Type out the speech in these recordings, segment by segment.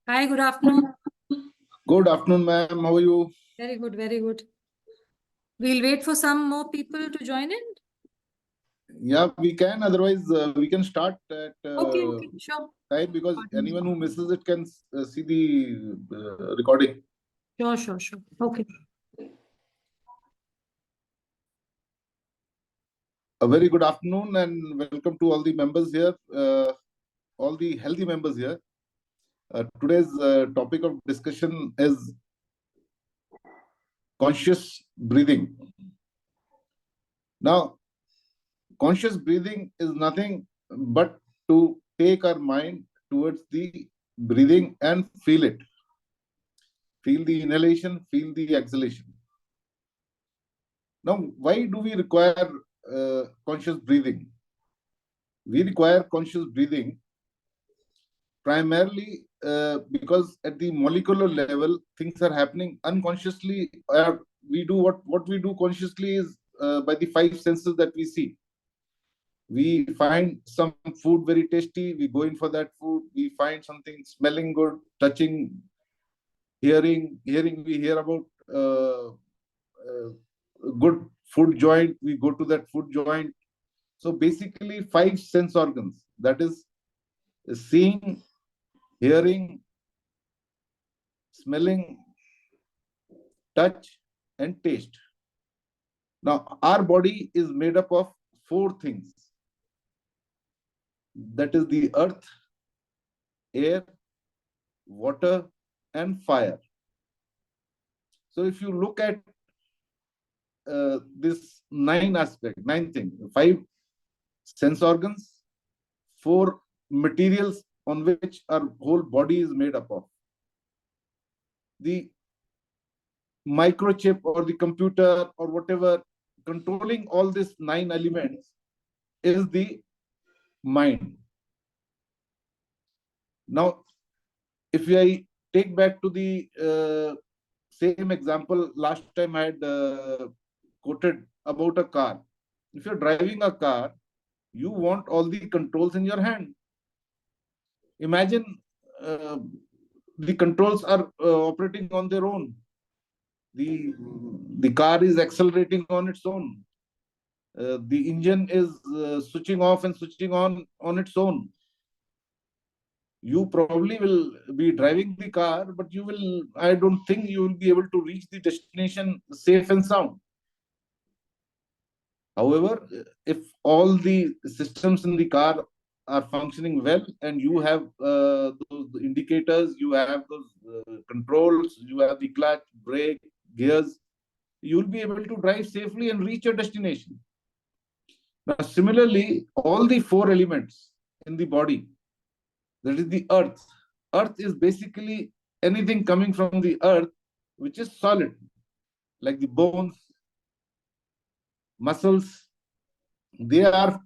Hi, good afternoon. Good afternoon, ma'am. How are you? Very good, very good. We'll wait for some more people to join in. Yeah, we can. Otherwise, we can start at Okay, sure. time, because anyone who misses it can see the recording. Sure. Okay. A very good afternoon and welcome to all the members here, all the healthy members here. Today's topic of discussion is conscious breathing. Now, conscious breathing is nothing but to take our mind towards the breathing and feel it. Feel the inhalation, feel the exhalation. Now, why do we require conscious breathing? We require conscious breathing primarily because at the molecular level, things are happening unconsciously. We do what we do consciously is by the five senses that we see. We find some food very tasty, we go in for that food. We find something smelling good, touching, hearing. We hear about good food joint, we go to that food joint. So basically, five sense organs, that is seeing, hearing, smelling, touch, and taste. Now, our body is made up of four things. That is the earth, air, water, and fire. So if you look at this nine things, five sense organs, four materials on which our whole body is made up of. The microchip or the computer or whatever controlling all these nine elements is the mind. Now, if I take back to the same example last time I had quoted about a car. If you're driving a car, you want all the controls in your hand. Imagine the controls are operating on their own. The car is accelerating on its own. The engine is switching off and switching on its own. You probably will be driving the car, but I don't think you will be able to reach the destination safe and sound. However, if all the systems in the car are functioning well and you have those indicators, you have those controls, you have the clutch, brake, gears, you will be able to drive safely and reach your destination. Now, similarly, all the four elements in the body, that is the earth. Earth is basically anything coming from the earth which is solid, like the bones, muscles. They are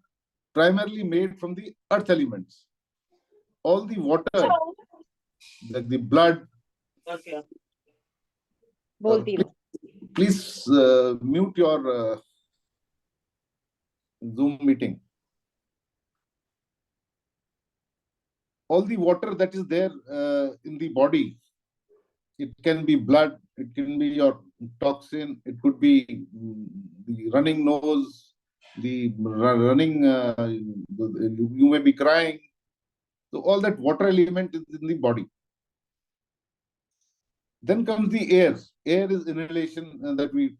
primarily made from the earth elements. All the water, like the blood. Okay. Please mute your Zoom meeting. All the water that is there in the body, it can be blood, it can be your toxin, it could be the running nose, the running, you may be crying. So all that water element is in the body. Then comes the air. Air is inhalation that we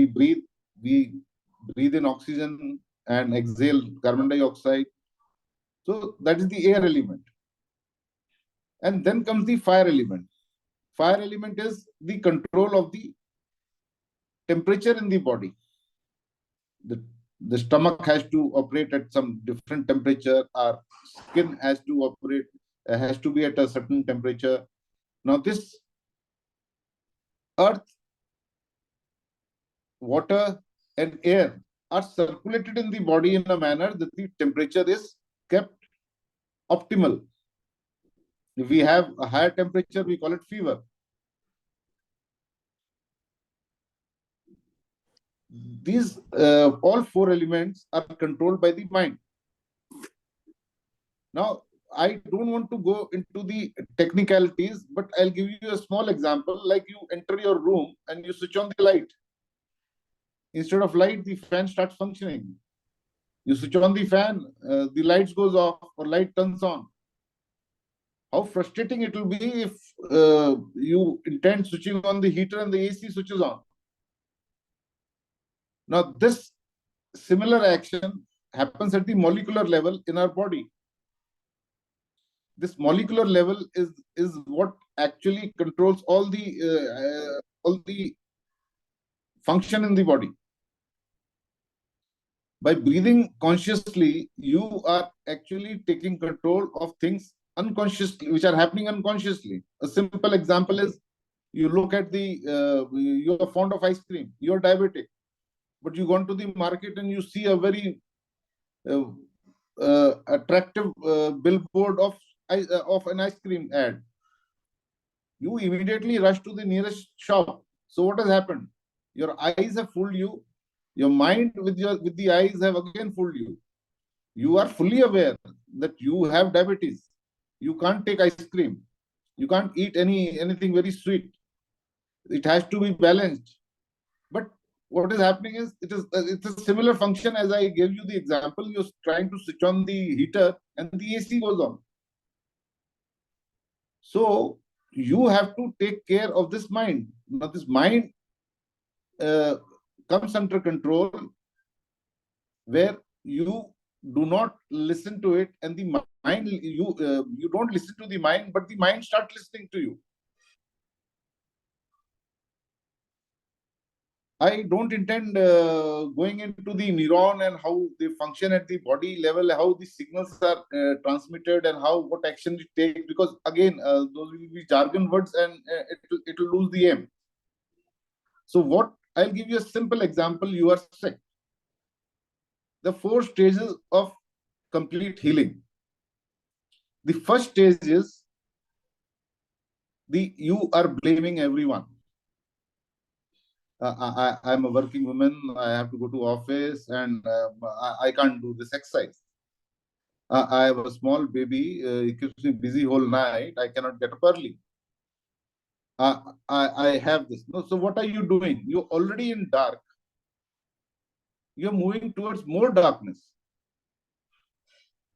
breathe. We breathe in oxygen and exhale carbon dioxide. So that is the air element. And then comes the fire element. Fire element is the control of the temperature in the body. The stomach has to operate at some different temperature. Our skin has to be at a certain temperature. Now this earth, water, and air are circulated in the body in a manner that the temperature is kept optimal. If we have a higher temperature, we call it fever. These all four elements are controlled by the mind. Now, I don't want to go into the technicalities, but I'll give you a small example. Like you enter your room and you switch on the light. Instead of light, the fan starts functioning. You switch on the fan, the lights goes off or light turns on. How frustrating it will be if you intend switching on the heater and the AC switches on. Now, this similar action happens at the molecular level in our body. This molecular level is what actually controls all the function in the body. By breathing consciously, you are actually taking control of things unconsciously, which are happening unconsciously. A simple example is you look at you're fond of ice cream, you're diabetic, but you go to the market and you see a very uh, attractive billboard of an ice cream ad. You immediately rush to the nearest shop. So what has happened? Your eyes have fooled you. Your mind with the eyes have again fooled you. You are fully aware that you have diabetes. You can't take ice cream. You can't eat anything very sweet. It has to be balanced. But what is happening is it's a similar function as I gave you the example. You're trying to switch on the heater and the AC goes on. So you have to take care of this mind. Now this mind uh, comes under control where you do not listen to it, and the mind you don't listen to the mind, but the mind starts listening to you. I don't intend going into the neuron and how they function at the body level, how the signals are transmitted, and how what action it takes. Because again, those will be jargon words, and it will lose the aim. So, what I'll give you a simple example. You are sick. The 4 stages of complete healing. The first stage is you are blaming everyone. I'm a working woman. I have to go to office, and I can't do this exercise. I have a small baby. It keeps me busy whole night. I cannot get up early. I have this. No, so what are you doing? You're already in dark. You're moving towards more darkness.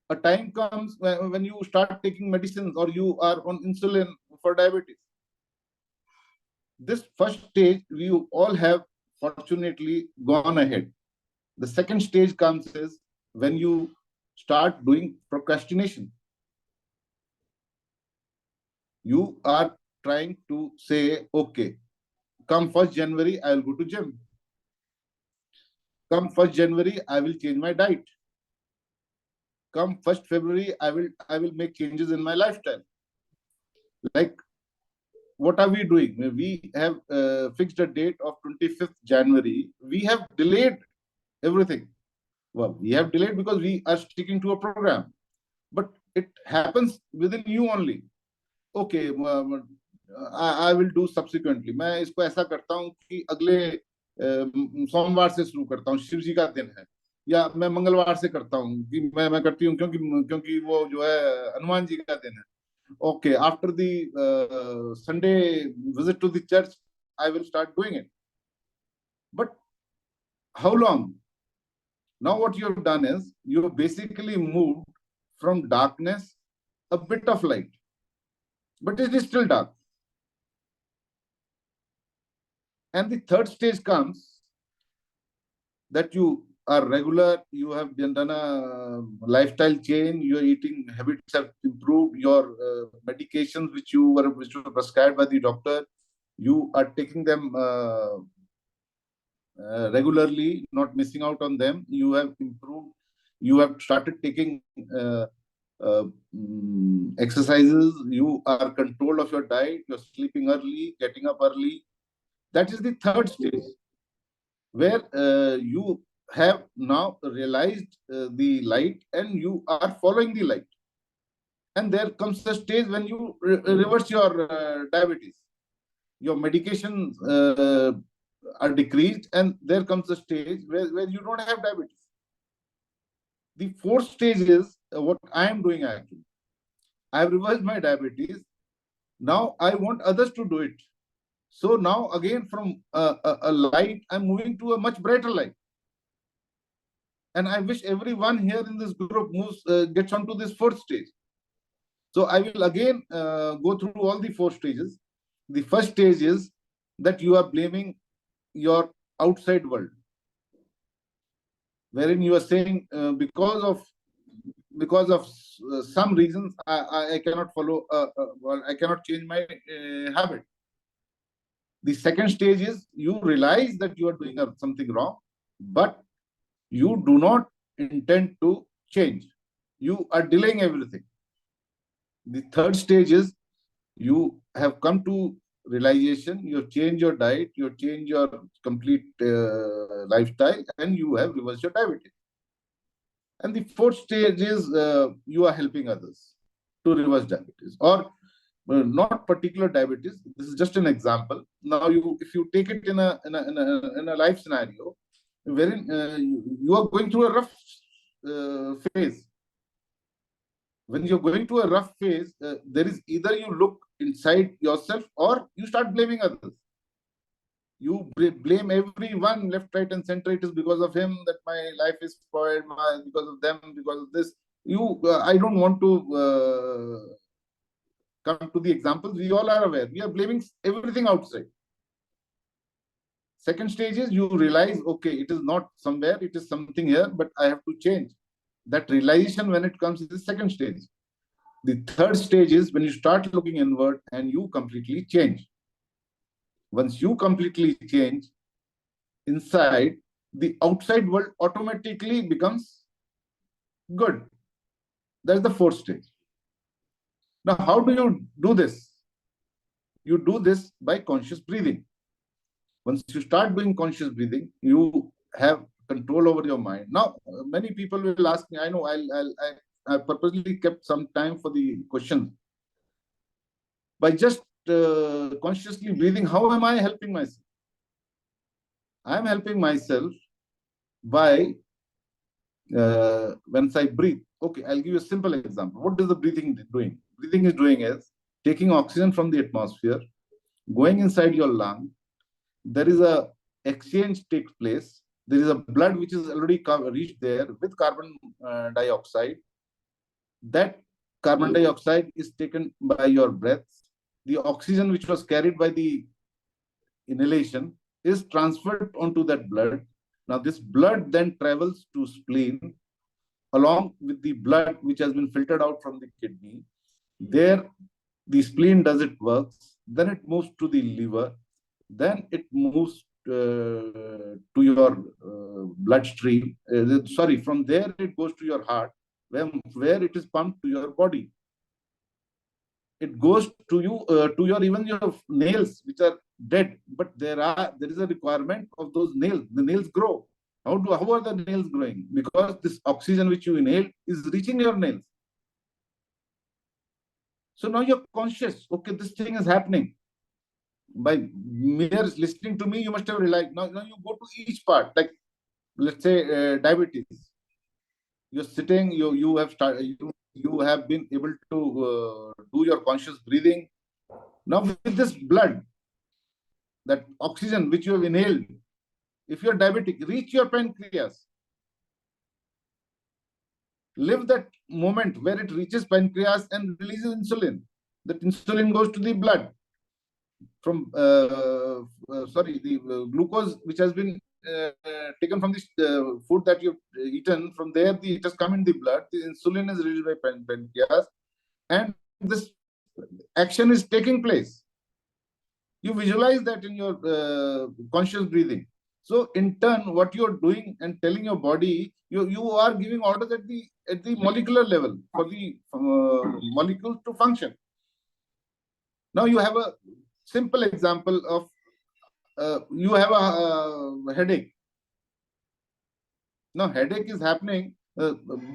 A time comes when you start taking medicines or you are on insulin for diabetes. This first stage, we all have fortunately gone ahead. The second stage comes is when you start doing procrastination. You are trying to say, okay, come 1st January, I will go to gym. Come 1st January, I will change my diet. Come 1st February, I will make changes in my lifestyle. Like, what are we doing? We have fixed a date of 25th January. We have delayed everything. Well, we have delayed because we are sticking to a program. But it happens within you only. Okay, I will do subsequently. मैं इसको ऐसा करता हूँ कि अगले सोमवार से शुरू करता हूँ, शिव जी का दिन है, या मैं मंगलवार से करता हूँ कि मैं करती हूँ क्योंकि क्योंकि वो जो है हनुमान जी का दिन है. Okay, after the Sunday visit to the church, I will start doing it. But how long? Now what you have done is you have basically moved from darkness a bit of light, but it is still dark. And the third stage comes that you are regular, you have done a lifestyle change, your eating habits have improved, your medications which were prescribed by the doctor, you are taking them regularly, not missing out on them. You have improved. You have started taking exercises. You are control of your diet. You're sleeping early, getting up early. That is the third stage where you have now realized the light and you are following the light. And there comes a stage when you reverse your diabetes. Your medications are decreased, and there comes a stage where you don't have diabetes. The fourth stage is what I am doing actually. I have reversed my diabetes. Now I want others to do it. So now again from a light, I'm moving to a much brighter light. And I wish everyone here in this group gets onto this fourth stage. So I will again go through all the four stages. The first stage is that you are blaming your outside world, wherein you are saying because of some reasons I cannot follow, well, I cannot change my habit. The second stage is you realize that you are doing something wrong, but you do not intend to change. You are delaying everything. The third stage is you have come to realization, you have changed your diet, you have changed your complete lifestyle, and you have reversed your diabetes. And the fourth stage is you are helping others to reverse diabetes, or not particular diabetes. This is just an example. Now, if you take it in a life scenario, wherein you are going through a rough phase. When you're going through a rough phase, there is either you look inside yourself or you start blaming others. You blame everyone left, right, and center. It is because of him that my life is spoiled, because of them, because of this. I don't want to come to the examples. We all are aware. We are blaming everything outside. Second stage is you realize, okay, it is not somewhere, it is something here, but I have to change. That realization, when it comes, is the second stage. The third stage is when you start looking inward and you completely change. Once you completely change inside, the outside world automatically becomes good. That's the fourth stage. Now, how do you do this? You do this by conscious breathing. Once you start doing conscious breathing, you have control over your mind. Now, many people will ask me, I know I purposely kept some time for the questions. By just consciously breathing, how am I helping myself? I am helping myself by once I breathe. Okay, I'll give you a simple example. What is the breathing doing? Breathing is doing is taking oxygen from the atmosphere, going inside your lung. There is a exchange takes place. There is a blood which is already reached there with carbon dioxide. That carbon dioxide is taken by your breath. The oxygen which was carried by the inhalation is transferred onto that blood. Now, this blood then travels to spleen along with the blood which has been filtered out from the kidney. There, the spleen does its works. Then it moves to the liver. Then it moves to your bloodstream. Sorry, from there it goes to your heart, where it is pumped to your body. It goes to you, to your even your nails, which are dead, but there is a requirement of those nails. The nails grow. How are the nails growing? Because this oxygen which you inhale is reaching your nails. So now you're conscious. Okay, this thing is happening. By mere listening to me, you must have realized. Now you go to each part. Like, let's say diabetes. You're sitting. You have started. You have been able to do your conscious breathing. Now with this blood, that oxygen which you have inhaled, if you're diabetic, reach your pancreas. Live that moment where it reaches pancreas and releases insulin. That insulin goes to the blood from the glucose which has been taken from the food that you've eaten. From there, it has come in the blood. The insulin is released by pancreas, and this action is taking place. You visualize that in your conscious breathing. So in turn, what you're doing and telling your body, you are giving orders at the molecular level for the molecules to function. Now you have a simple example of you have a headache. Now headache is happening.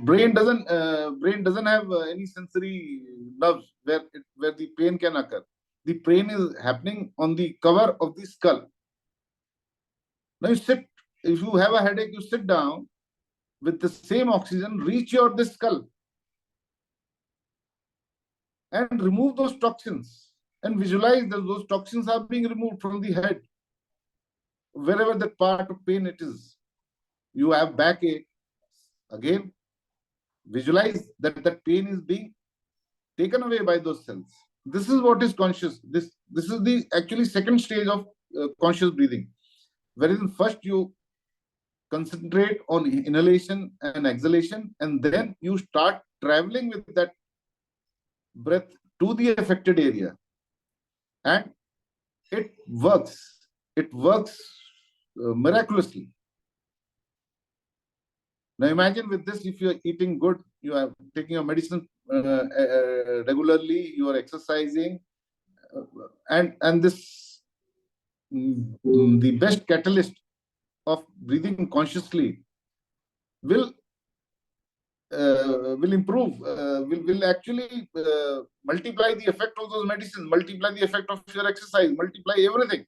Brain doesn't have any sensory nerves where the pain can occur. The pain is happening on the cover of the skull. Now you sit. If you have a headache, you sit down with the same oxygen, reach your the skull. and remove those toxins, and visualize that those toxins are being removed from the head, wherever that part of pain it is. You have backache, again, visualize that that pain is being taken away by those cells. This is what is conscious. This is the actually second stage of conscious breathing, wherein first you concentrate on inhalation and exhalation, and then you start traveling with that breath to the affected area, and it works. It works miraculously. Now imagine with this, if you are eating good, you are taking your medicine regularly, you are exercising, and this the best catalyst of breathing consciously will improve, will actually multiply the effect of those medicines, multiply the effect of your exercise, multiply everything.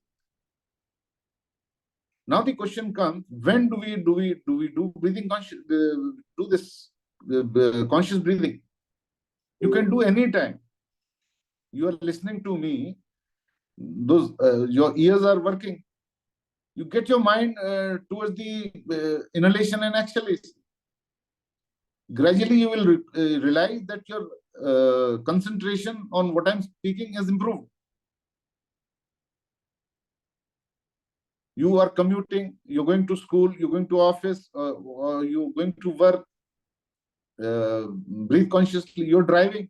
Now the question comes: when do we do breathing conscious? Do this conscious breathing? You can do anytime. You are listening to me. Those your ears are working. You get your mind towards the inhalation and exhalation. Gradually, you will realize that your concentration on what I'm speaking has improved. You are commuting, you're going to school, you're going to office, or you're going to work. Breathe consciously. You're driving.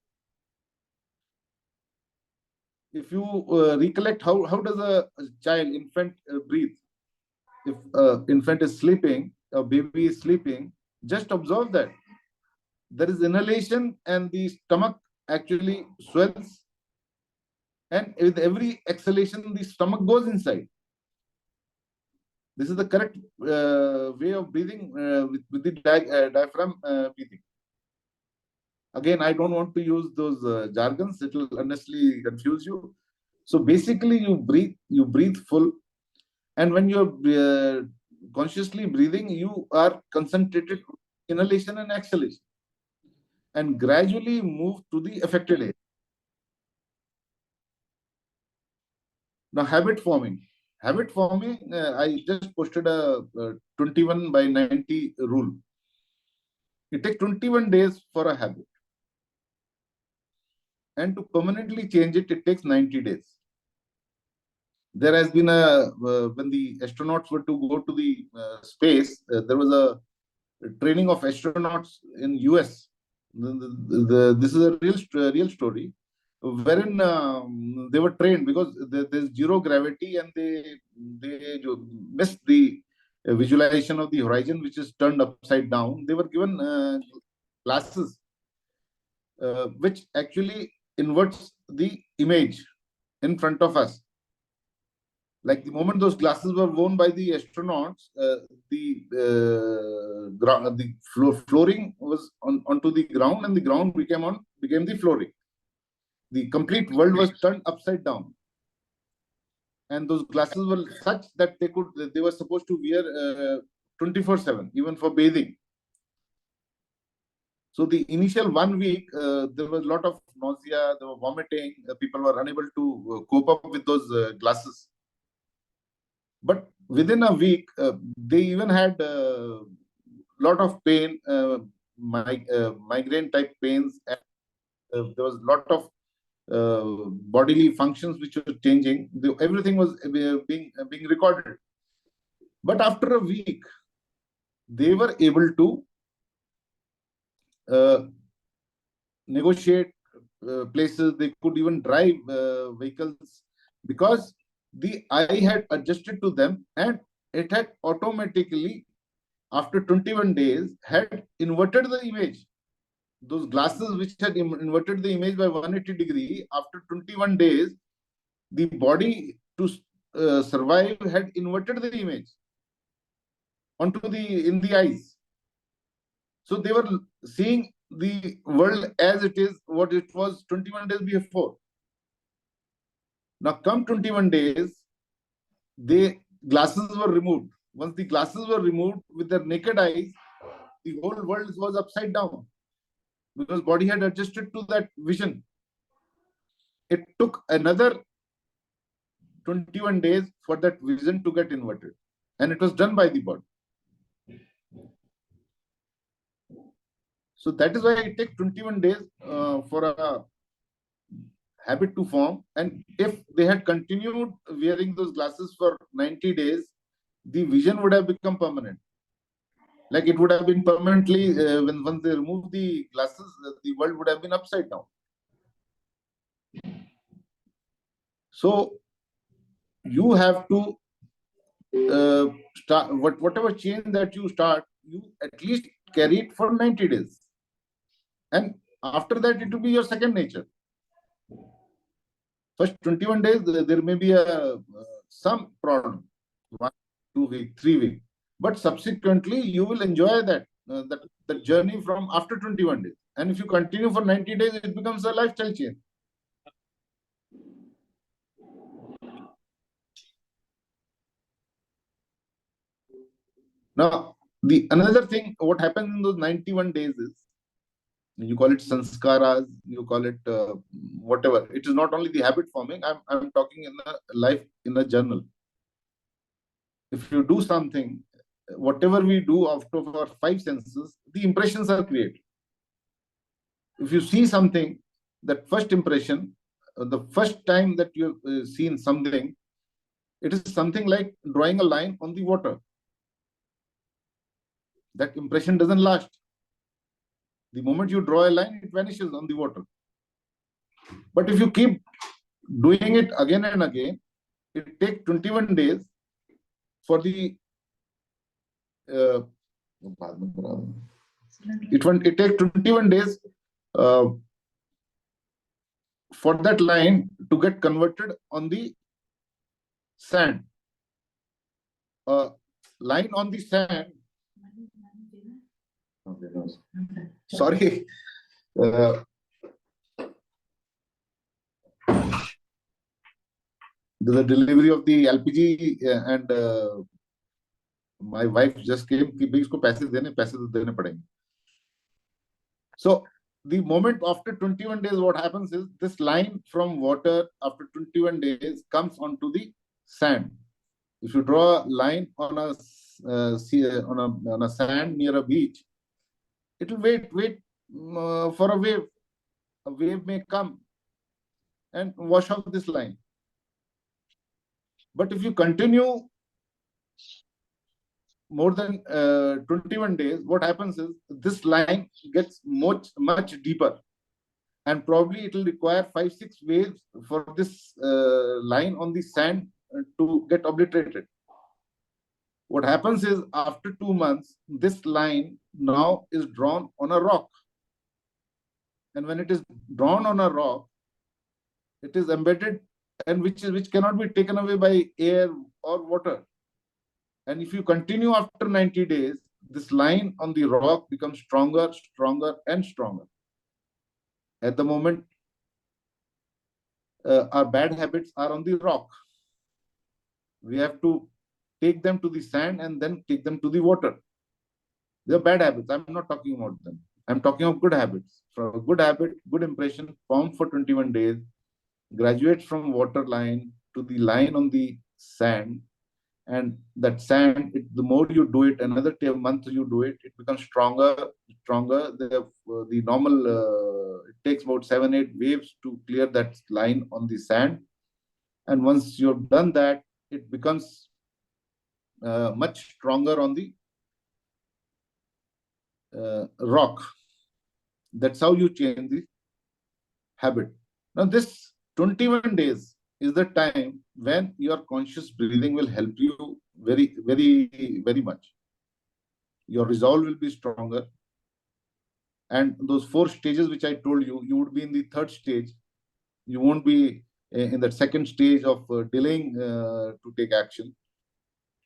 If you recollect how does a child, infant breathe? If infant is sleeping, a baby is sleeping, just observe that. There is inhalation and the stomach actually swells, and with every exhalation, the stomach goes inside. This is the correct way of breathing with the diaphragm breathing. Again, I don't want to use those jargons. It will honestly confuse you. So basically, you breathe full, and when you're consciously breathing, you are concentrated on inhalation and exhalation, and gradually move to the affected area. Now, habit forming. Habit forming, I just posted a 21 by 90 rule. It takes 21 days for a habit. And to permanently change it, it takes 90 days. There has been when the astronauts were to go to the space, there was a training of astronauts in US. This is a real story, wherein they were trained because there's zero gravity, and they missed the visualization of the horizon, which is turned upside down. They were given glasses which actually inverts the image in front of us. Like the moment those glasses were worn by the astronauts, the flooring was onto the ground, and the ground became the flooring. The complete world was turned upside down, and those glasses were such that they were supposed to wear 24/7, even for bathing. So the initial 1 week, there was a lot of nausea, there were vomiting. People were unable to cope up with those glasses. But within a week, they even had a lot of pain, migraine type pains. And, there was a lot of bodily functions which were changing. Everything was being recorded. But after a week, they were able to negotiate places. They could even drive vehicles because the eye had adjusted to them, and it had automatically, after 21 days, had inverted the image. Those glasses which had inverted the image by 180 degree, after 21 days, the body to survive had inverted the image in the eyes. So they were seeing the world as it is, what it was 21 days before. Now, come 21 days, the glasses were removed. Once the glasses were removed, with their naked eyes, the whole world was upside down because body had adjusted to that vision. it took another 21 days for that vision to get inverted, and it was done by the body. So that is why it takes 21 days for a habit to form. And if they had continued wearing those glasses for 90 days, the vision would have become permanent. Like it would have been permanently, when once they remove the glasses, the world would have been upside down. So you have to start whatever change that you start, you at least carry it for 90 days. And after that, it will be your second nature. First 21 days, there may be some problem, 1 2 week, 3 week, but subsequently you will enjoy that journey from after 21 days. And if you continue for 90 days, it becomes a lifestyle change. Now, the another thing, what happens in those 91 days is, you call it sanskaras, you call it whatever. It is not only the habit forming. I'm talking in a life, in a journal. If you do something, whatever we do out of our five senses, the impressions are created. If you see something, that first impression, the first time that you've seen something, it is something like drawing a line on the water. That impression doesn't last. The moment you draw a line, it vanishes on the water. But if you keep doing it again and again, it takes 21 days for the it takes 21 days for that line to get converted on the sand. Line on the sand. Sorry. The delivery of the LPG, and my wife just came कि भाई इसको पैसे तो देने पड़ेंगे. So the moment after 21 days, what happens is this line from water after 21 days comes onto the sand. If you draw a line on a on a sand near a beach, it will wait for a wave. A wave may come and wash out this line. But if you continue more than 21 days, what happens is this line gets much deeper, and probably it will require 5-6 waves for this line on the sand to get obliterated. What happens is after 2 months, this line now is drawn on a rock, and when it is drawn on a rock, it is embedded, and which cannot be taken away by air or water. And if you continue after 90 days, this line on the rock becomes stronger, stronger, and stronger. At the moment, our bad habits are on the rock. We have to take them to the sand and then take them to the water. They are bad habits. I'm not talking about them. I'm talking of good habits. From a good habit, good impression formed for 21 days, graduates from water line to the line on the sand. And that sand, the more you do it, another month you do it, it becomes stronger, stronger. The normal, it takes about 7-8 waves to clear that line on the sand. And once you've done that, it becomes much stronger on the rock. That's how you change the habit. Now, this 21 days is the time when your conscious breathing will help you very, very, very much. Your resolve will be stronger. And those 4 stages which I told you, you would be in the third stage. You won't be in that second stage of delaying to take action.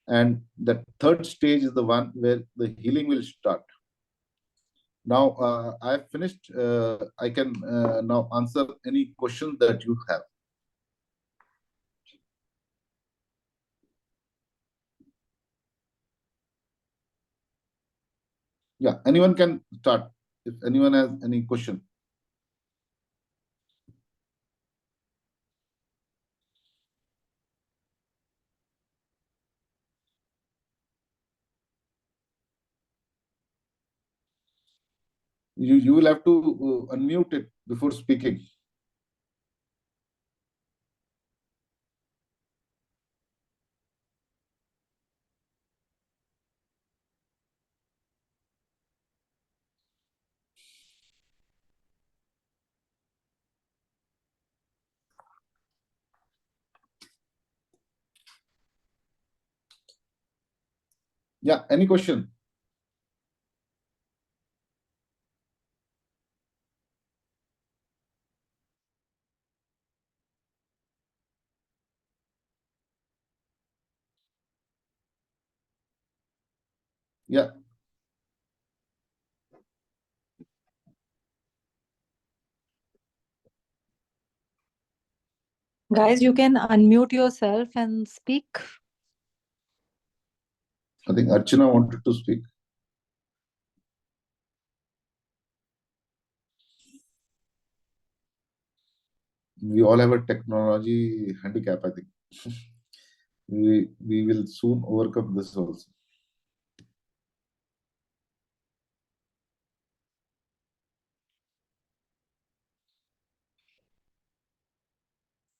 And that third stage is the one where the healing will start. Now, I've finished. I can now answer any questions that you have. Yeah, anyone can start if anyone has any question. You will have to unmute it before speaking. Yeah, any question? Yeah. Guys, you can unmute yourself and speak. I think Archana wanted to speak. We all have a technology handicap, I think. We will soon overcome this also.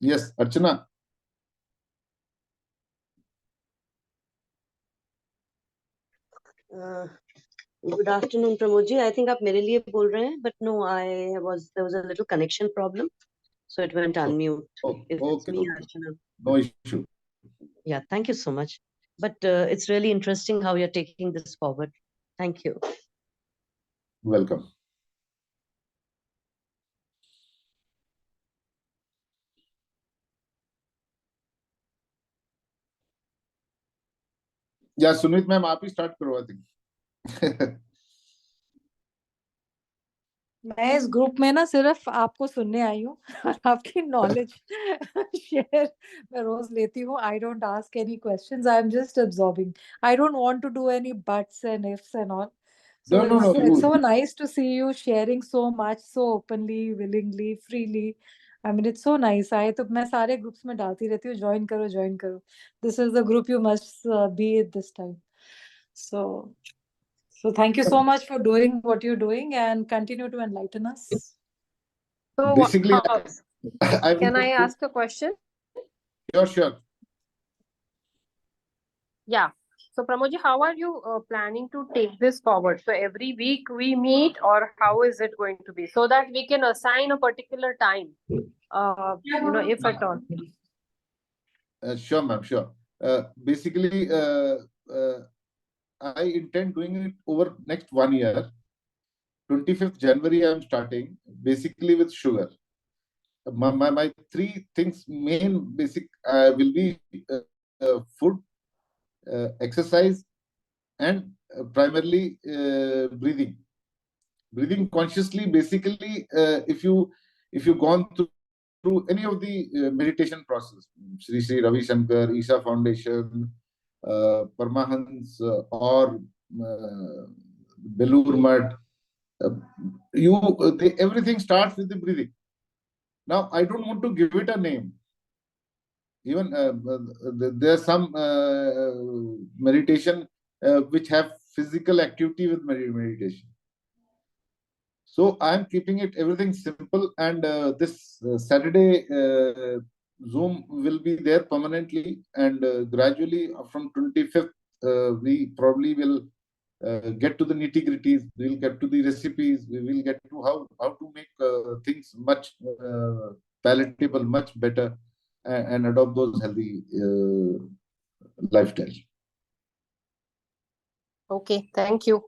Yes, Archana. Good afternoon, Pramod ji. I think आप मेरे लिए बोल रहे हैं, but no, there was a little connection problem, so it went unmute. It's Okay, me, okay. Archana. No issue. Yeah, thank you so much. But it's really interesting how you're taking this forward. Thank you. Welcome. Yeah, Sunit ma'am, आप ही start करो, I think. मैं इस group में ना सिर्फ आपको सुनने आई हूँ और आपकी नॉलेज शेयर मैं रोज लेती हूँ. I don't ask any questions. I am just absorbing. I don't want to do any buts and ifs and all. So No. it's so nice to see you sharing so much, so openly, willingly, freely. I mean, it's so nice. तो मैं सारे groups में डालती रहती हूँ, join करो, join करो. This is the group you must be at this time. So thank you so much for doing what you're doing and continue to enlighten us. So, Basically, I will can I ask a question? Sure. Yeah. So, Pramod ji, how are you planning to take this forward? So, every week we meet, or how is it going to be? So that we can assign a particular time, if at all. Sure, ma'am, sure. Basically, I intend doing it over next 1 year. 25th January, I'm starting, basically with sugar. My three things, main basic, will be food, exercise, and primarily breathing. Breathing consciously, basically, if you gone through any of the meditation process, Sri Ravi Shankar, Isha Foundation, Parmahans, or Belur Mud, everything starts with the breathing. Now, I don't want to give it a name. Even there are some meditation which have physical activity with meditation. So I am keeping it everything simple, and this Saturday Zoom will be there permanently, and gradually from 25th we probably will get to the nitty-gritties. We will get to the recipes. We will get to how to make things much palatable, much better, and adopt those healthy lifestyle. Okay. Thank you.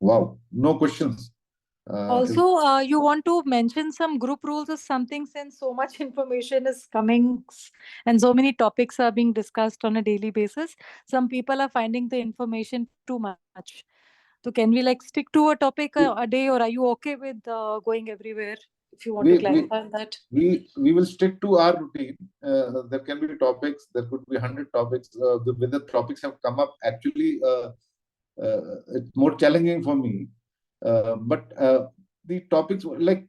Wow, no questions. Also, you want to mention some group rules or something, since so much information is coming and so many topics are being discussed on a daily basis. Some people are finding the information too much. So can we stick to a topic a day, or are you okay with going everywhere? If you want to clarify that. We will stick to our routine. There can be topics. There could be 100 topics. When the topics have come up, actually, it's more challenging for me. But the topics, like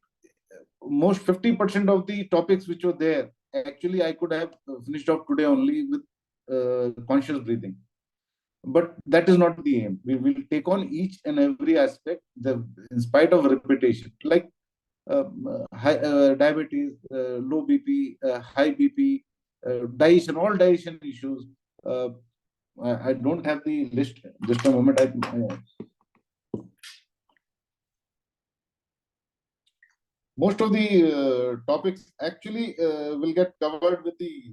most 50% of the topics which were there, actually I could have finished off today only with conscious breathing. But that is not the aim. We will take on each and every aspect, in spite of repetition, like diabetes, low BP, high BP, digestion, all digestion issues. I don't have the list. Just a moment. Most of the topics actually will get covered with the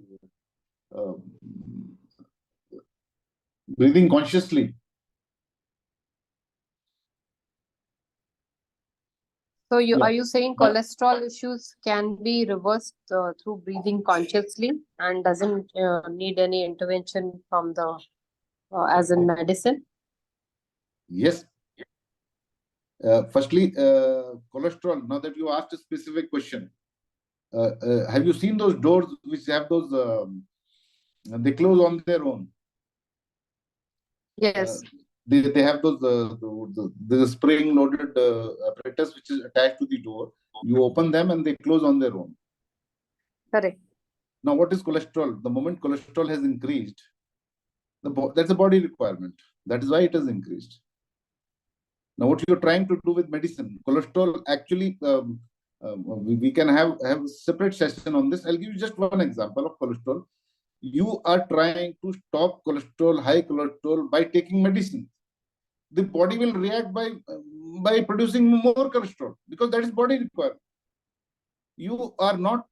breathing consciously. So are you saying cholesterol issues can be reversed through breathing consciously and doesn't need any intervention from the as in medicine? Yes. Firstly, cholesterol. Now that you asked a specific question, have you seen those doors which have those? They close on their own. Yes. They have those there's a spring loaded apparatus which is attached to the door. You open them and they close on their own. Correct. Now, what is cholesterol? The moment cholesterol has increased, that's a body requirement. That is why it has increased. Now, what you're trying to do with medicine, cholesterol, actually, we can have a separate session on this. I'll give you just one example of cholesterol. You are trying to stop cholesterol, high cholesterol, by taking medicine. The body will react by producing more cholesterol, because that is body requirement. You are not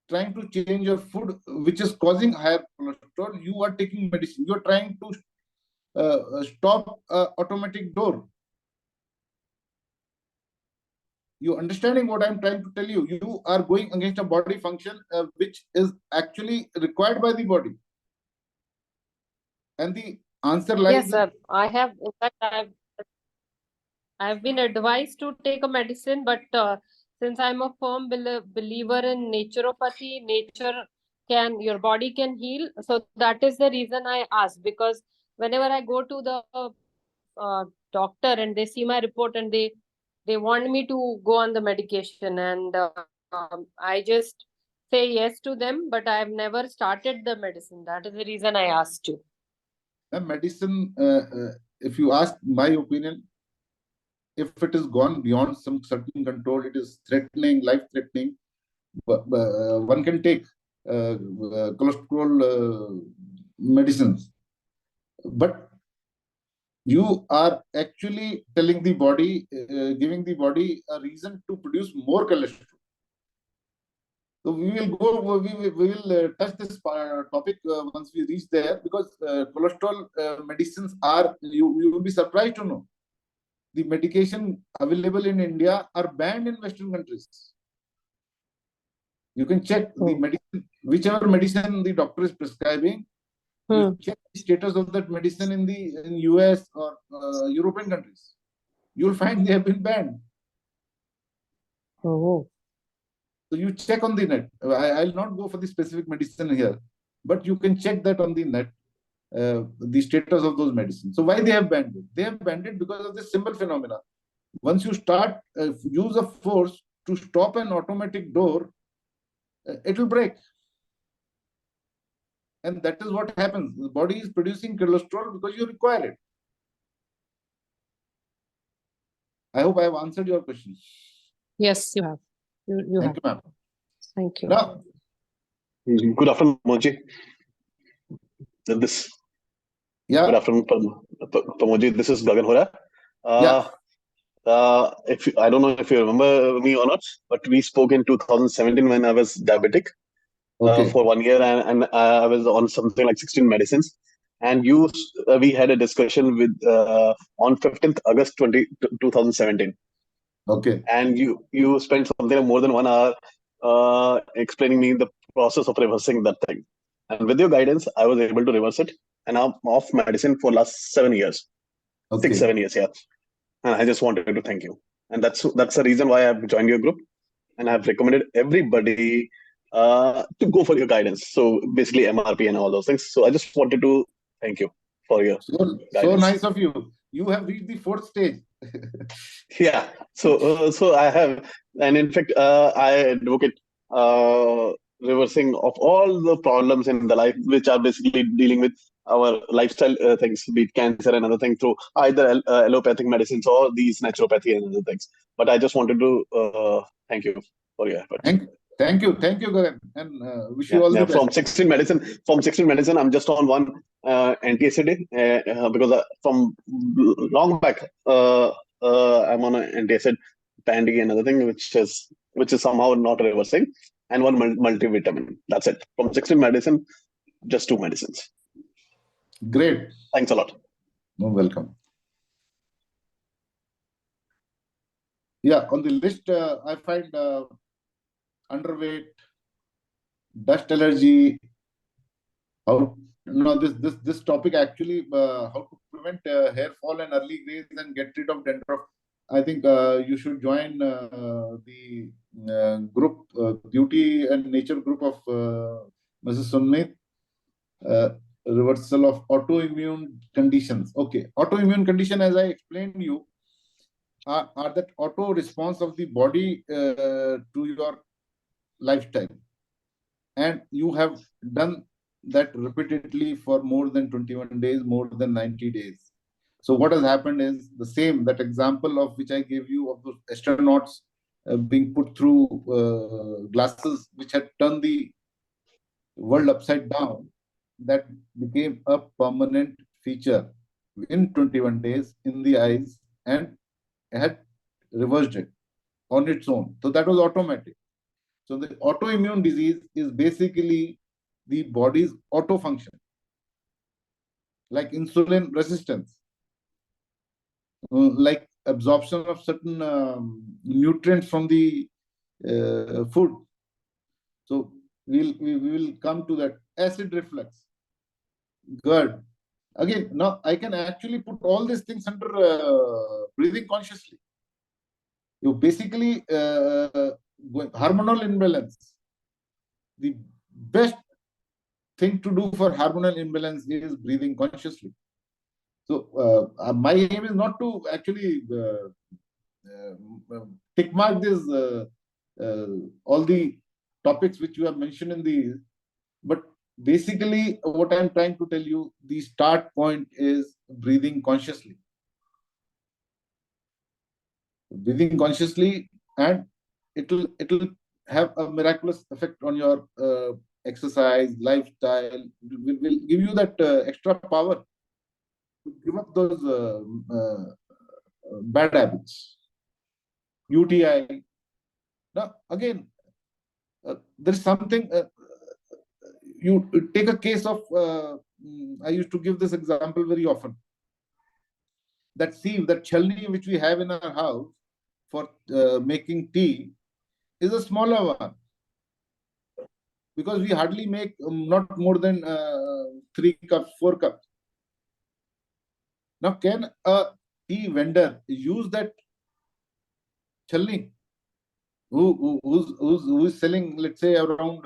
trying to change your food, which is causing higher cholesterol. You are taking medicine. You are trying to stop automatic door. You understanding what I'm trying to tell you? You are going against a body function which is actually required by the body. And the answer lies. Yes, sir. I have, in fact, I've been advised to take a medicine, but since I'm a firm believer in naturopathy, your body can heal. So that is the reason I asked, because whenever I go to the doctor and they see my report and they want me to go on the medication, and I just say yes to them, but I've never started the medicine. That is the reason I asked you. Medicine, if you ask my opinion, if it is gone beyond some certain control, it is threatening, life threatening, one can take cholesterol medicines. But you are actually telling the body, giving the body a reason to produce more cholesterol. So we will touch this topic once we reach there, because cholesterol medicines are, you will be surprised to know, the medication available in India are banned in Western countries. You can check the medicine, whichever medicine the doctor is prescribing, you check the status of that medicine in US or European countries. You'll find they have been banned. Oh. So you check on the net. I'll not go for the specific medicine here, but you can check that on the net, the status of those medicines. So why they have banned it? They have banned it because of this simple phenomena. Once you start use of force to stop an automatic door, it will break. And that is what happens. The body is producing cholesterol because you require it. I hope I have answered your question. Yes, you have. You Thank you, ma'am. Thank you. Now, good afternoon, Moji. Good afternoon, Pramod. This is Gagan Hora. I don't know if you remember me or not, but we spoke in 2017 when I was diabetic for 1 year, and I was on something like 16 medicines. And we had a discussion with on 15th August 2017. Okay. And you spent something like more than 1 hour explaining me the process of reversing that thing. And with your guidance, I was able to reverse it. And I'm off medicine for last 7 years. Okay. 6-7 years, yeah. And I just wanted to thank you. And that's the reason why I've joined your group. And I've recommended everybody to go for your guidance. So basically MRP and all those things. So I just wanted to thank you for your guidance. So nice of you. You have reached the 4th stage. Yeah. So I have, and in fact, I advocate reversing of all the problems in the life, which are basically dealing with our lifestyle things, be it cancer and other things, through either allopathic medicines or these naturopathy and other things. But I just wanted to thank you for your efforts. Thank you, Gagan, and wish you Yeah, all the yeah. best. From 16 medicine, I'm just on one antacid because from long back, I'm on an antacid, pandy, and other thing, which is somehow not reversing, and one multivitamin. That's it. From 16 medicine, just 2 medicines. Great. Thanks a lot. Welcome. Yeah, on the list, I find underweight, dust allergy. How this topic actually how to prevent hair fall and early grays and get rid of dandruff. I think you should join the group beauty and nature group of Mrs. Sunmeet. Reversal of autoimmune conditions. Okay, autoimmune condition, as I explained you, are that auto response of the body to your lifestyle, and you have done that repeatedly for more than 21 days, more than 90 days. So what has happened is the same, that example of which I gave you of those astronauts being put through glasses which had turned the world upside down, that became a permanent feature in 21 days in the eyes and had reversed it on its own. So that was automatic. So the autoimmune disease is basically the body's auto function, like insulin resistance, like absorption of certain nutrients from the food. So we will come to that. Acid reflux, GERD. Again, now I can actually put all these things under breathing consciously. You basically hormonal imbalance. The best thing to do for hormonal imbalance is breathing consciously. So my aim is not to actually tick mark this all the topics which you have mentioned in the, but basically what I'm trying to tell you, the start point is breathing consciously. Breathing consciously, and it'll have a miraculous effect on your exercise, lifestyle. Will give you that extra power to give up those bad habits. UTI. Now, again, there is something, you take a case of, I used to give this example very often. That sieve, that chalni which we have in our house for making tea is a smaller one, because we hardly make not more than 3 cups, 4 cups. Now, can a tea vendor use that chalni who is selling, let's say, around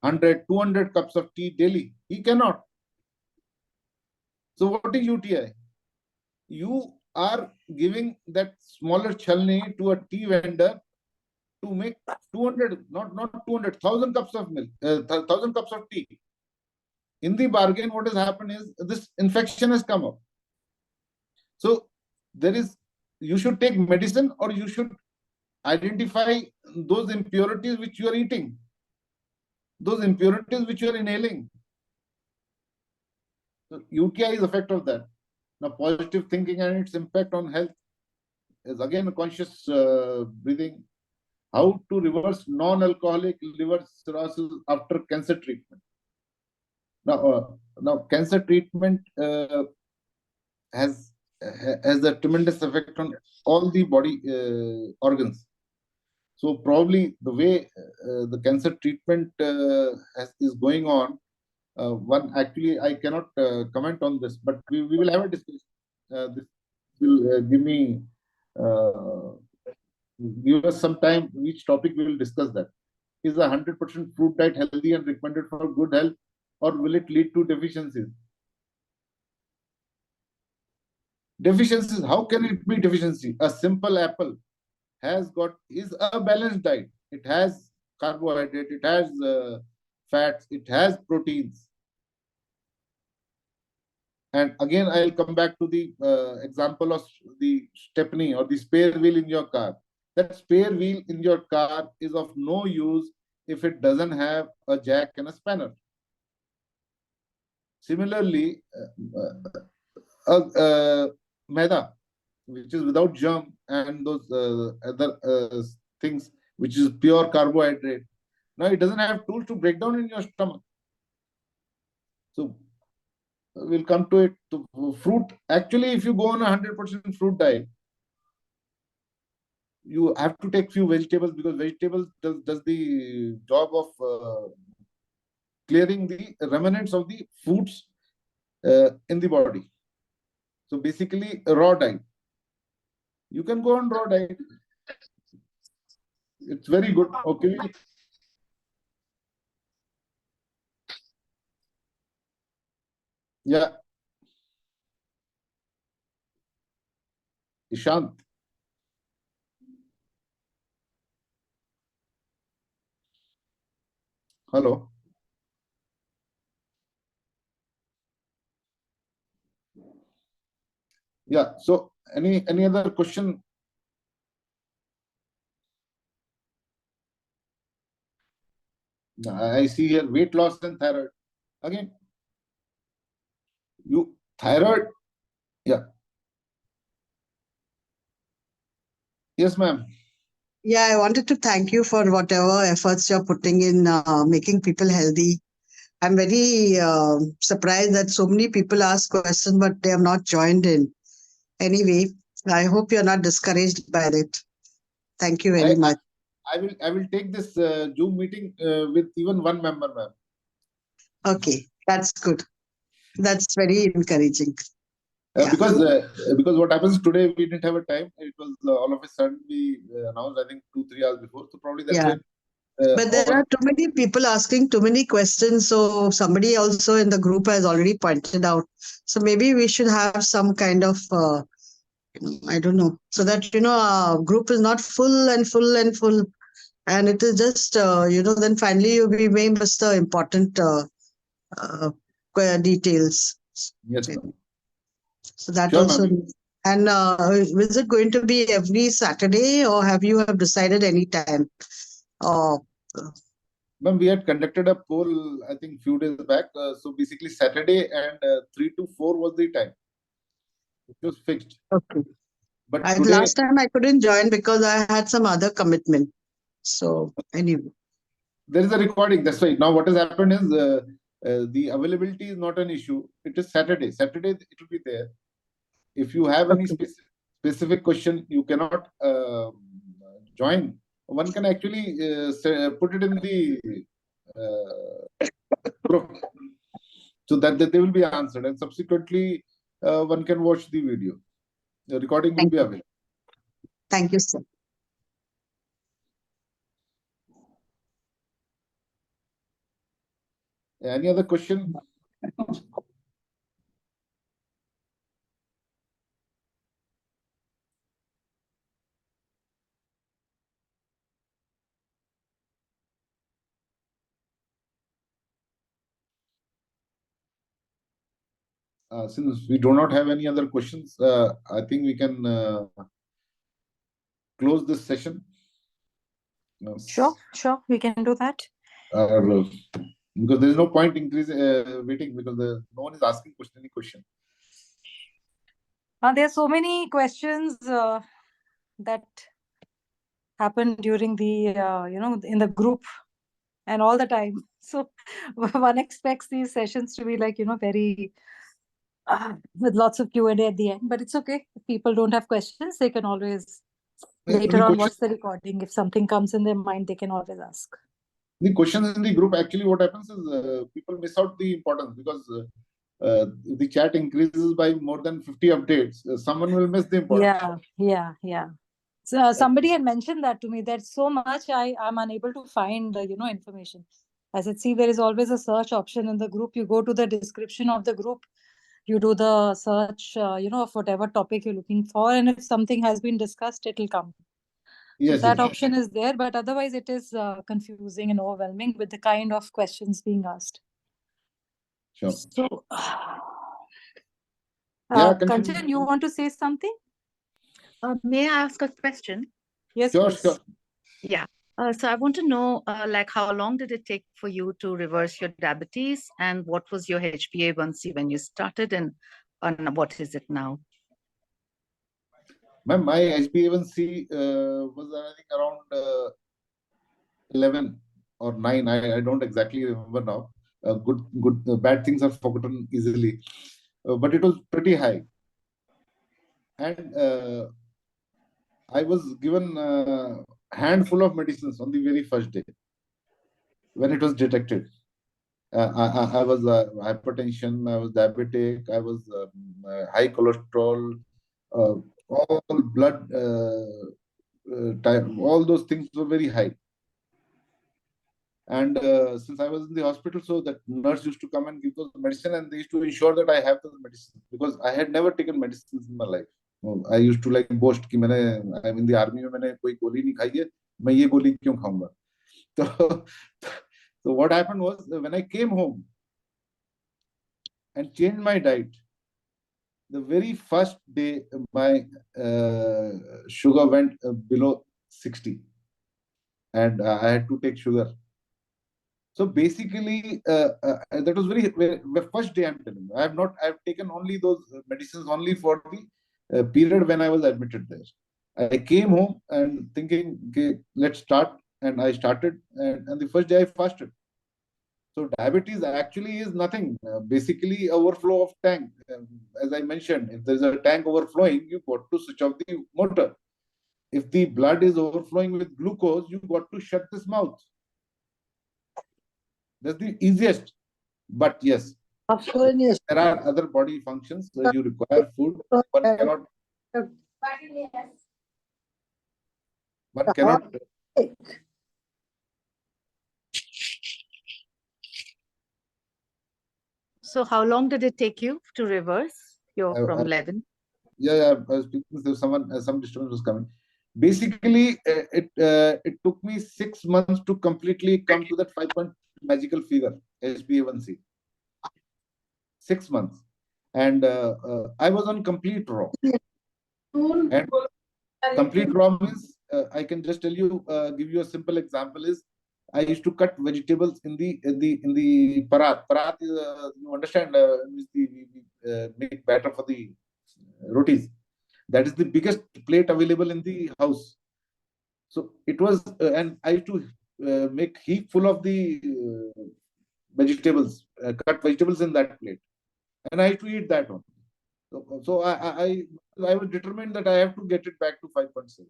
100, 200 cups of tea daily? He cannot. So what is UTI? You are giving that smaller chalni to a tea vendor to make 200, not 200, 1,000 cups of milk, 1,000 cups of tea. In the bargain, what has happened is this infection has come up. So you should take medicine, or you should identify those impurities which you are eating, those impurities which you are inhaling. So UTI is effect of that. Now, positive thinking and its impact on health is again conscious breathing. How to reverse non-alcoholic liver cirrhosis after cancer treatment. Now cancer treatment has a tremendous effect on all the body organs. So probably the way the cancer treatment is going on, one actually I cannot comment on this, but we will have a discussion. This will give us some time. Each topic we will discuss that. Is a 100% fruit diet healthy and recommended for good health, or will it lead to deficiencies? Deficiencies, how can it be deficiency? A simple apple is a balanced diet. It has carbohydrate, it has fats, it has proteins. And again, I'll come back to the example of the stepney or the spare wheel in your car. That spare wheel in your car is of no use if it doesn't have a jack and a spanner. Similarly, maida, which is without germ, and those other things, which is pure carbohydrate. Now, it doesn't have tools to break down in your stomach. So, we'll come to it. To fruit, actually, if you go on a 100% fruit diet, you have to take few vegetables, because vegetables does the job of clearing the remnants of the foods in the body. So basically, a raw diet. You can go on raw diet. It's very good. Okay. Yeah. Ishant. Hello. Yeah. So any other question? I see here weight loss and thyroid. Again, thyroid. Yeah. Yes, ma'am. Yeah, I wanted to thank you for whatever efforts you're putting in making people healthy. I'm very surprised that so many people ask questions, but they have not joined in. Anyway, I hope you're not discouraged by it. Thank you very much. I will take this Zoom meeting with even one member, ma'am. Okay, that's good. That's very encouraging. Yeah. Because what happens today, we didn't have a time. It was all of a sudden we announced, I think 2-3 hours before. So probably that's Yeah. why. But there are too many people asking too many questions. So somebody also in the group has already pointed out. So maybe we should have some kind of, I don't know, so that, our group is not full and full and full. And it is just, then finally we may miss the important details. Yes, ma'am. So that Sure, also. ma'am. And is it going to be every Saturday, or have you decided any time? Ma'am, we had conducted a poll, I think, few days back. So basically, Saturday and 3 to 4 was the time. It was fixed. Okay. But Today, last time I couldn't join because I had some other commitment. So anyway, there is a recording. That's why. Now, what has happened is the availability is not an issue. It is Saturday. Saturday, it will be there. If you have any specific question, you cannot join. One can actually put it in the group, so that they will be answered, and subsequently one can watch the video. The recording will be available. Thank you, sir. Any other question? Since we do not have any other questions, I think we can close this session. Sure, we can do that. Because there is no point waiting, because no one is asking any question. There are so many questions that happen during the in the group and all the time. So one expects these sessions to be like very with lots of Q&A at the end. But it's okay. If people don't have questions, they can always later on watch the recording. If something comes in their mind, they can always ask. The questions in the group, actually what happens is people miss out the importance, because if the chat increases by more than 50 updates, someone will miss the importance. Yeah. So somebody had mentioned that to me. There's so much I'm unable to find information. I said, see, there is always a search option in the group. You go to the description of the group, You do the search, of whatever topic you're looking for, and if something has been discussed, it will come. So Yes, that yes. option is there, but otherwise it is confusing and overwhelming with the kind of questions being asked. Sure. So, Yeah, Kanchan, you want to say something? May I ask a question? Yes, Sure, please. sure. Yeah. So I want to know, like, how long did it take for you to reverse your diabetes, and what was your HbA1c when you started, and what is it now? Ma'am, my HbA1c was I think around 11 or 9. I don't exactly remember now. Bad things are forgotten easily. But it was pretty high. And I was given a handful of medicines on the very first day when it was detected. I was hypertension, I was diabetic, I was high cholesterol, all blood type, all those things were very high. And since I was in the hospital, so that nurse used to come and give those medicine, and they used to ensure that I have those medicines because I had never taken medicines in my life. I used to like boast कि I'm in the army में मैंने कोई गोली नहीं खाई है, मैं ये गोली क्यों खाऊंगा? So what happened was when I came home and changed my diet, the very first day my sugar went below 60, and I had to take sugar. So basically, that was the first day. I'm telling you, I've taken only those medicines only for the period when I was admitted there. I came home and thinking, okay, let's start, and I started, and the first day I fasted. So diabetes actually is nothing, basically overflow of tank. As I mentioned, if there's a tank overflowing, you got to switch off the motor. If the blood is overflowing with glucose, you got to shut this mouth. That's the easiest. But yes, there are other body functions where you require food. One cannot. So how long did it take you to reverse from 11? Yeah, I was speaking to someone, some disturbance was coming. Basically, it took me 6 months to completely come to that 5-point magical figure, HbA1c. 6 months. And I was on complete raw. And complete raw means, I can just tell you, give you a simple example is, I used to cut vegetables in the parat. Parat is, you understand, is the make batter for the rotis. That is the biggest plate available in the house. So it was, and I used to make heap full of the vegetables, cut vegetables in that plate, and I used to eat that one. So I was determined that I have to get it back to 5.7.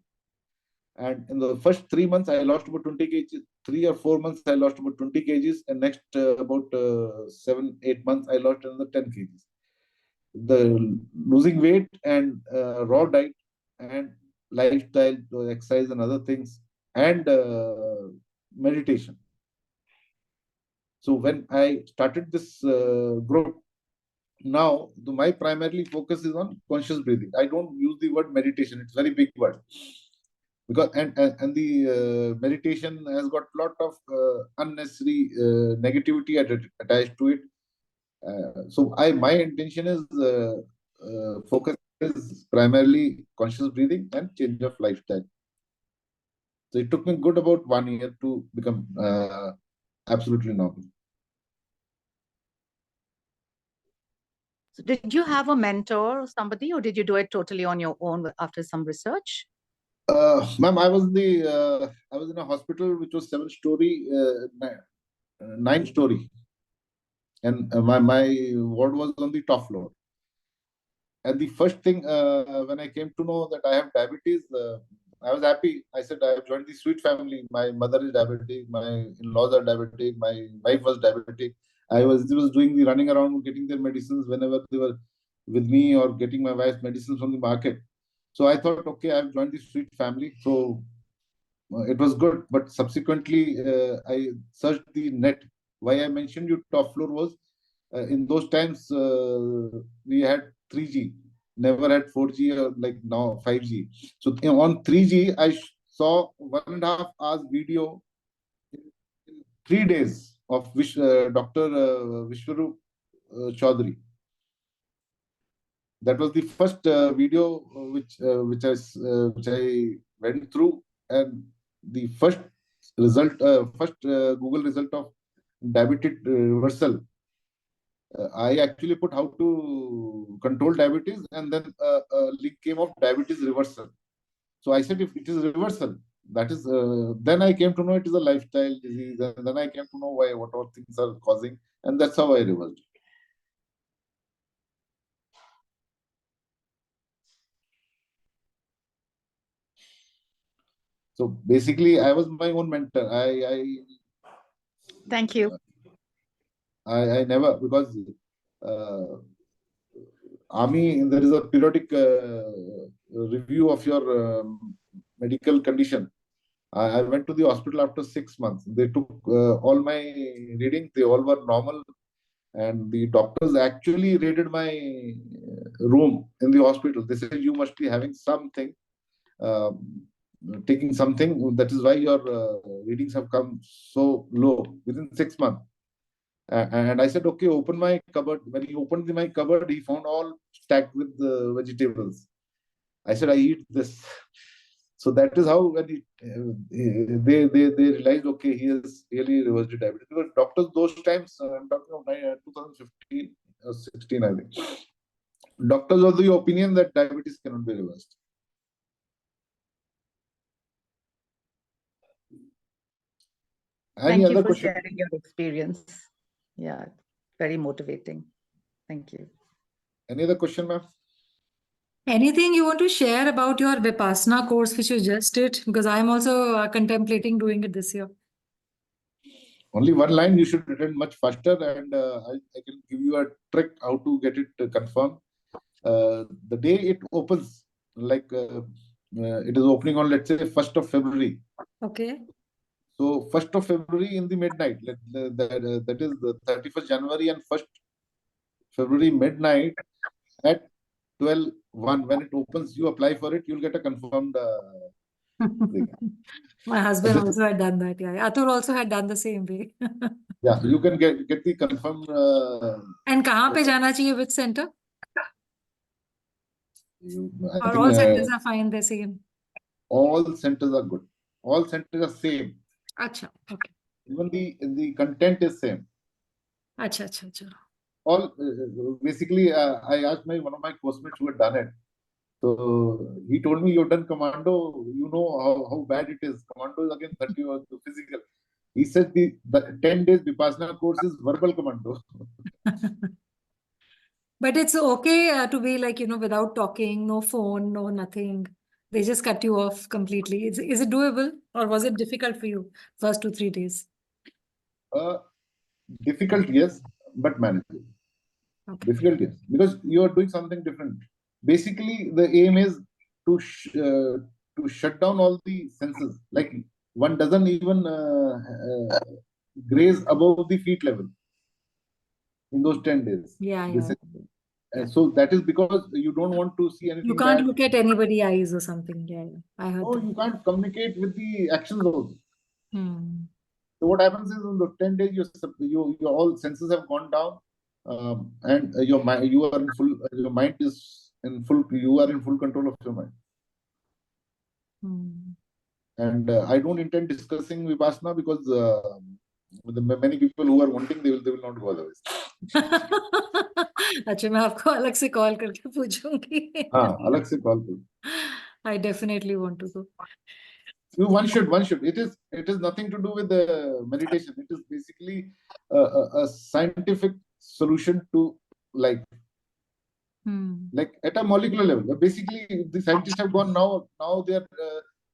And in the first 3 months, I lost about 20 kgs. 3 or 4 months, I lost about 20 kgs, and next about 7, 8 months, I lost another 10 kgs. The losing weight and raw diet and lifestyle, exercise and other things, and meditation. So when I started this group, now my primarily focus is on conscious breathing. I don't use the word meditation. It's a very big word. Because and the meditation has got a lot of unnecessary negativity attached to it. So my intention is focus is primarily conscious breathing and change of lifestyle. So it took me good about 1 year to become absolutely normal. So did you have a mentor or somebody, or did you do it totally on your own after some research? Ma'am, I was in a hospital which was 7-story, 9-story, and my ward was on the top floor. And the first thing, when I came to know that I have diabetes, I was happy. I said, I have joined the sweet family. My mother is diabetic. My in-laws are diabetic. My wife was diabetic. I was doing the running around, getting their medicines whenever they were with me, or getting my wife's medicines from the market. So I thought, okay, I've joined the sweet family. So it was good. But subsequently, I searched the net. Why I mentioned you top floor was In those times, we had 3G, never had 4G or like now 5G. So on 3G, I saw 1.5 hours video in 3 days of Dr. Vishwarup Chaudhary. That was the first video which I went through, and the first result, Google result of diabetes reversal. I actually put how to control diabetes, and then a link came of diabetes reversal. So I said, if it is reversal, that is, then I came to know it is a lifestyle disease, and then I came to know what all things are causing, and that's how I reversed. So basically, I was my own mentor. Thank you. I never, because army, there is a periodic review of your medical condition. I went to the hospital after 6 months. They took all my readings; they all were normal, and the doctors actually raided my room in the hospital. They said, you must be having something, taking something. That is why your readings have come so low within 6 months. And I said, okay, open my cupboard. When he opened my cupboard, he found all stacked with vegetables. I said, I eat this. So that is how, when they realized, okay, he has really reversed diabetes. Because doctors those times, I'm talking of 2015 or 16, I think. Doctors were the opinion that diabetes cannot be reversed. Any Thank you other for question? sharing your experience. Yeah, very motivating. Thank you. Any other question, ma'am? Anything you want to share about your Vipassana course which you just did? Because I'm also contemplating doing it this year. Only one line, you should attend much faster, and I can give you a trick how to get it confirmed. The day it opens, like it is opening on, let's say, 1st of February. Okay. So 1st of February in the midnight, that is the 31st January and 1st February midnight at 12:01, when it opens, you apply for it, you'll get a confirmed thing. My husband also had done that. Yeah, Atul also had done the same way. Yeah, you can get the confirmed. And कहाँ पे जाना चाहिए? Which center? I Or think all centers are fine, the same? all centers are good. All centers are same. Acha, okay. Even the content is same. Acha, acha, acha. All basically, I asked one of my classmates who had done it. So he told me, you've done commando. You know how bad it is. Commando is again 30 or the physical. He said the 10 days Vipassana course is verbal commando. But it's okay to be like, without talking, no phone, no nothing. They just cut you off completely. Is it doable, or was it difficult for you first 2-3 days? Difficult, yes, but manageable. Okay. Difficult, yes, because you are doing something different. Basically, the aim is to shut down all the senses. Like, one doesn't even graze above the feet level in those 10 days. Yeah, This yeah. is, so that is because you don't want to see anything You can't bad. look at anybody's eyes or something. Yeah, yeah. I heard Oh, that. you can't communicate with the actions also. Hmm. So what happens is, in the 10 days, your all senses have gone down, and your mind, you are in full. Your mind is in full. You are in full control of your mind. Hmm. And I don't intend discussing vipassana, because the many people who are wanting, they will not go otherwise. अच्छा, मैं आपको अलग से call करके पूछूंगी. हाँ, अलग से call करो. I definitely want to go. One should. It is nothing to do with the meditation. It is basically a scientific solution to life. Like at a molecular level. Basically, the scientists have gone now. Now they are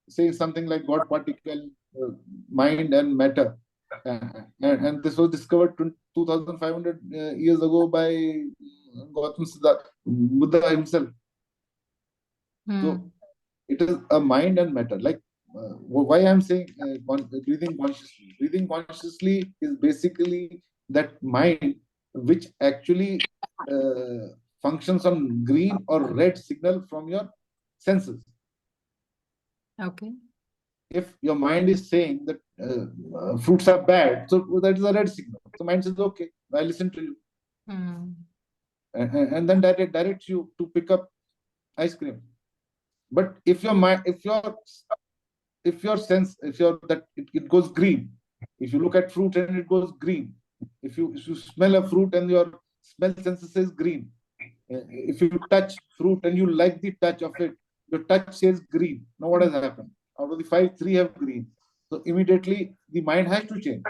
saying something like God particle, mind and matter, and this was discovered 2,500 years ago by Gautam Siddhartha, Buddha himself. So it is a mind and matter. Like, why I'm saying breathing consciously. Breathing consciously is basically that mind which actually functions on green or red signal from your senses. Okay. If your mind is saying that fruits are bad, so that is a red signal. So mind says, okay, I listen to you. And then directs you to pick up ice cream. But if your mind, if your sense, that it goes green, if you look at fruit and it goes green, if you smell a fruit and your smell senses says green, if you touch fruit and you like the touch of it, your touch says green. Now what has happened? Out of the 5, 3 have green. So immediately the mind has to change.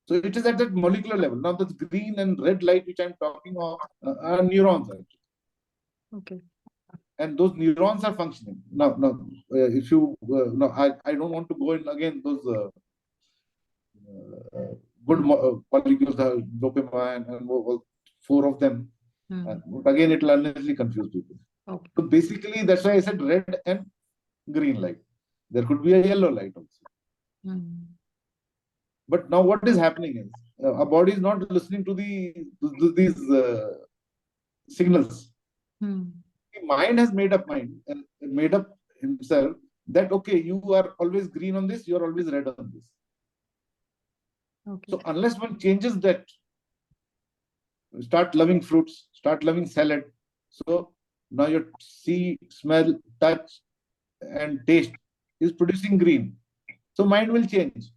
So it is at that molecular level. Now the green and red light which I'm talking of are neurons actually. Okay. And those neurons are functioning. Now if you, no, I don't want to go in again those good molecules, dopamine and all, 4 of them. But again, it will unnecessarily confuse people. Okay. So basically, that's why I said red and green light. There could be a yellow light also. But now what is happening is our body is not listening to these signals. The mind has made up himself that, okay, you are always green on this, you are always red on this. Okay. So unless one changes that, start loving fruits, start loving salad. So now your see, smell, touch, and taste is producing green. So mind will change.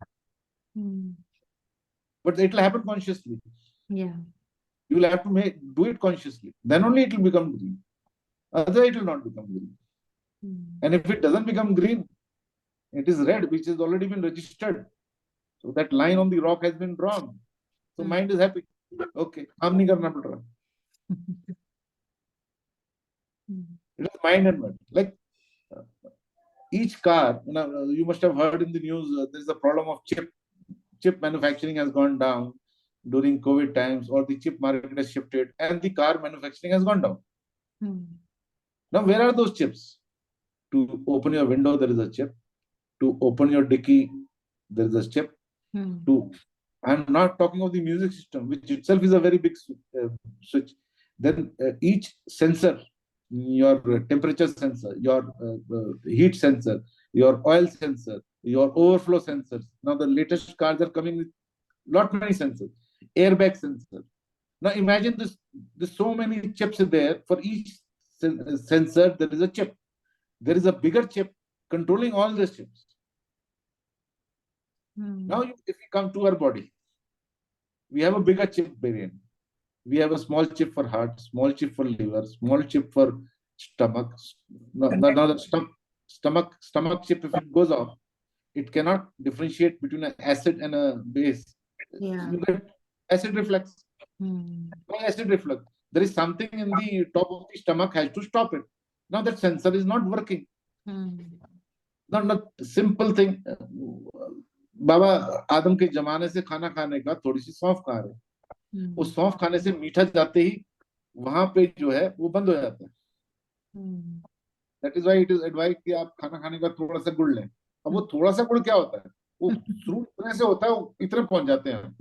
But it will happen consciously. Yeah. You will have to do it consciously. Then only it will become green. Otherwise, it will not become green. And if it doesn't become green, it is red, which has already been registered. So that line on the rock has been drawn. So mind is happy. Okay, काम नहीं करना पड़ रहा. It is mind and mind. Like each car, you must have heard in the news, there is a problem of chip manufacturing has gone down during COVID times, or the chip market has shifted and the car manufacturing has gone down. Now, where are those chips? To open your window, there is a chip. To open your dicky, there is a chip. I'm not talking of the music system, which itself is a very big switch. Then each sensor, your temperature sensor, your heat sensor, your oil sensor, your overflow sensors. Now the latest cars are coming with lot many sensors, airbag sensor. Now imagine this, there's so many chips there. For each sensor, there is a chip. There is a bigger chip controlling all these chips. Now, if we come to our body, we have a bigger chip variant. We have a small chip for heart, small chip for liver, small chip for stomach. Now the stomach chip, if it goes off, it cannot differentiate between an acid and a base. Yeah. You get acid reflux. Why acid reflux? There is something in the top of the stomach has to stop it. Now that sensor is not working. Not simple thing. बाबा आदम के जमाने से खाना खाने का थोड़ी सी सौंफ खा रहे, वो सौंफ खाने से मीठा जाते ही वहां पे जो है वो बंद हो जाता है. That is why it is advised कि आप खाना खाने का थोड़ा सा गुड़ लें. अब वो थोड़ा सा गुड़ क्या होता है? वो फ्रूट इतने से होता है, वो इतने पहुंच जाते हैं.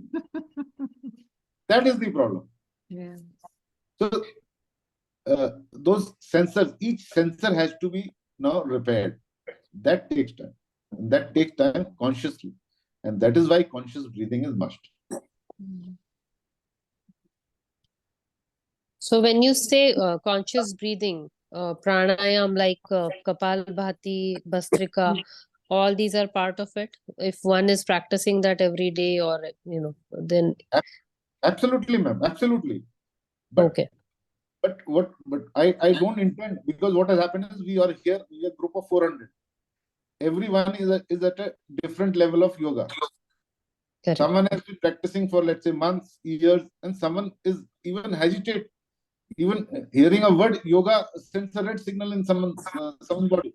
That is the problem. Yeah. So those sensors, each sensor has to be now repaired. That takes time. And that takes time consciously. And that is why conscious breathing is must. So when you say conscious breathing, pranayam like Kapalbhati, Bastrika, all these are part of it. If one is practicing that every day, or then Absolutely, ma'am. Absolutely. But, okay. But I don't intend, because what has happened is we are here, we are a group of 400. Everyone is at a different level of yoga. Correct. Someone has been practicing for, let's say, months, years, and someone is even hesitate. Even hearing a word yoga sends a red signal in someone's body.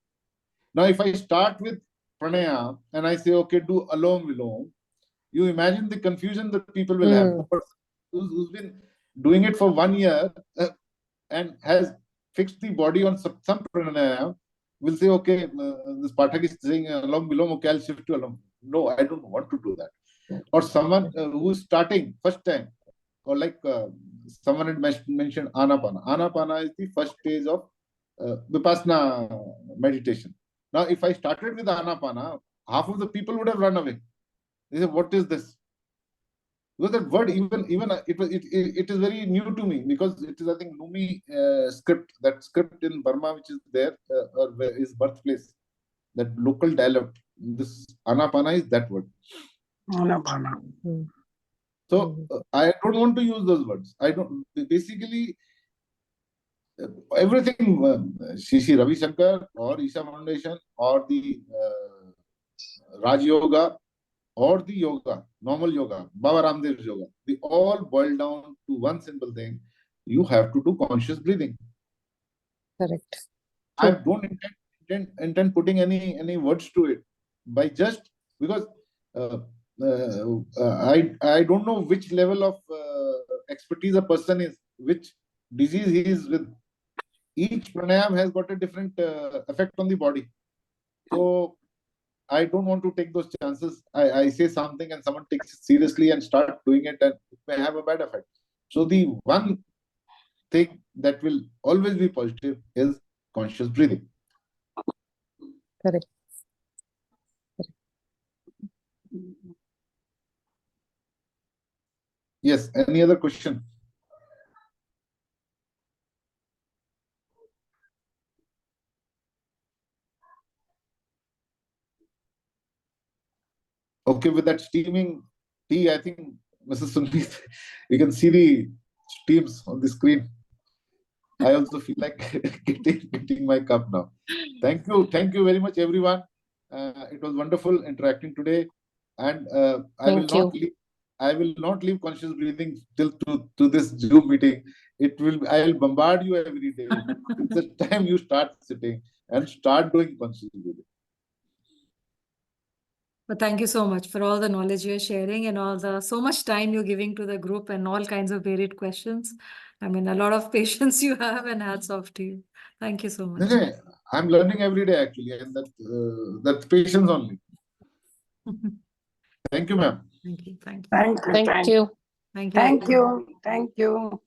Now, if I start with pranayama and I say, okay, do alom vilom, you imagine the confusion that people will have. Who's been doing it for 1 year and has fixed the body on some pranayama will say, okay, this Pathak is saying alom vilom, okay, I'll shift to alom. No, I don't want to do that. or someone who is starting first time, or like someone had mentioned Anapana. Anapana is the first stage of Vipassana meditation. Now, if I started with Anapana, half of the people would have run away. They say, "What is this?" Because that word, it is very new to me, because it is, I think, Lumi script, that script in Burma, which is there, or where is birthplace, that local dialect. This Anapana is that word. Anapana. So I don't want to use those words. I don't. Basically, everything, Sri Ravi Shankar or Isha Foundation or the Raj Yoga or the yoga, normal yoga, Baba Ramdev's yoga, they all boil down to one simple thing: you have to do conscious breathing. Correct. I don't intend putting any words to it, by just because I don't know which level of expertise a person is, which disease he is with. Each pranayam has got a different effect on the body. So I don't want to take those chances. I say something and someone takes it seriously and start doing it, and it may have a bad effect. So the one thing that will always be positive is conscious breathing. Correct. Yes. Any other question? Okay, with that steaming tea, I think, Mrs. Sunit, you can see the steams on the screen. I also feel like getting my cup now. Thank you very much, everyone. It was wonderful interacting today, and I will not leave conscious breathing till to this Zoom meeting. I will bombard you every day. It's the time you start sitting and start doing conscious breathing. But thank you so much for all the knowledge you're sharing and so much time you're giving to the group and all kinds of varied questions. I mean, a lot of patience you have, and hats off to you. Thank you so much. I'm learning every day, actually, and that's patience only. Thank you, ma'am. Thank you. Thank you. Thank you. Thank you. Thank you. Thank you.